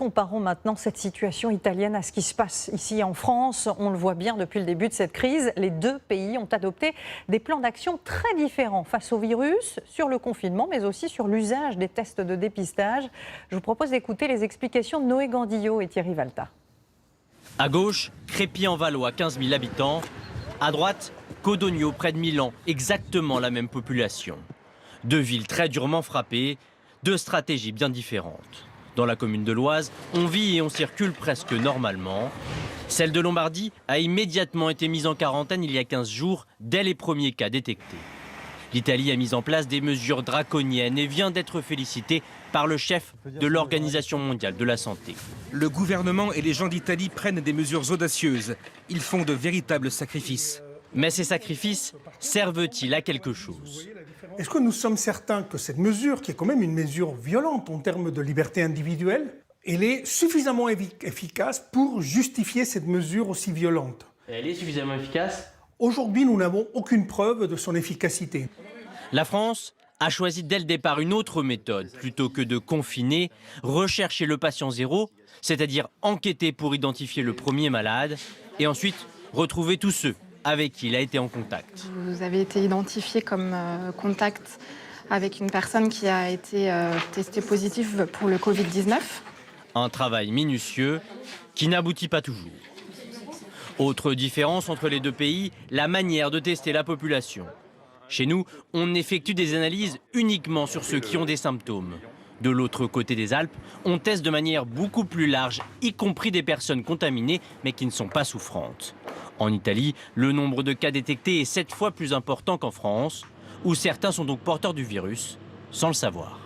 comparons maintenant cette situation italienne à ce qui se passe ici en France. On le voit bien depuis le début de cette crise, les deux pays ont adopté des plans d'action très différents face au virus, sur le confinement, mais aussi sur l'usage des tests de dépistage. Je vous propose d'écouter les explications de Noé Gandillot et Thierry Valta. À gauche, Crépy-en-Valois, 15 000 habitants. À droite, Codogno, près de Milan, exactement la même population. Deux villes très durement frappées, deux stratégies bien différentes. Dans la commune de l'Oise, on vit et on circule presque normalement. Celle de Lombardie a immédiatement été mise en quarantaine il y a 15 jours, dès les premiers cas détectés. L'Italie a mis en place des mesures draconiennes et vient d'être félicitée par le chef de l'Organisation mondiale de la santé. Le gouvernement et les gens d'Italie prennent des mesures audacieuses. Ils font de véritables sacrifices. Mais ces sacrifices servent-ils à quelque chose ? Est-ce que nous sommes certains que cette mesure, qui est quand même une mesure violente en termes de liberté individuelle, elle est suffisamment efficace pour justifier cette mesure aussi violente? Elle est suffisamment efficace ? Aujourd'hui, nous n'avons aucune preuve de son efficacité. La France a choisi dès le départ une autre méthode. Plutôt que de confiner, rechercher le patient zéro, c'est-à-dire enquêter pour identifier le premier malade, et ensuite retrouver tous ceux avec qui il a été en contact. Vous avez été identifié comme contact avec une personne qui a été testée positive pour le Covid-19. Un travail minutieux qui n'aboutit pas toujours. Autre différence entre les deux pays, la manière de tester la population. Chez nous, on effectue des analyses uniquement sur ceux qui ont des symptômes. De l'autre côté des Alpes, on teste de manière beaucoup plus large, y compris des personnes contaminées mais qui ne sont pas souffrantes. En Italie, le nombre de cas détectés est 7 fois plus important qu'en France, où certains sont donc porteurs du virus, sans le savoir.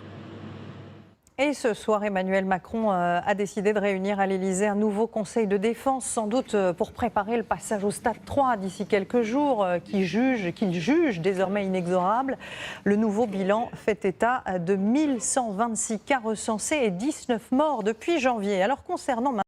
Et ce soir, Emmanuel Macron a décidé de réunir à l'Élysée un nouveau conseil de défense, sans doute pour préparer le passage au stade 3 d'ici quelques jours, qu'il juge désormais inexorable. Le nouveau bilan fait état de 1126 cas recensés et 19 morts depuis janvier. Alors concernant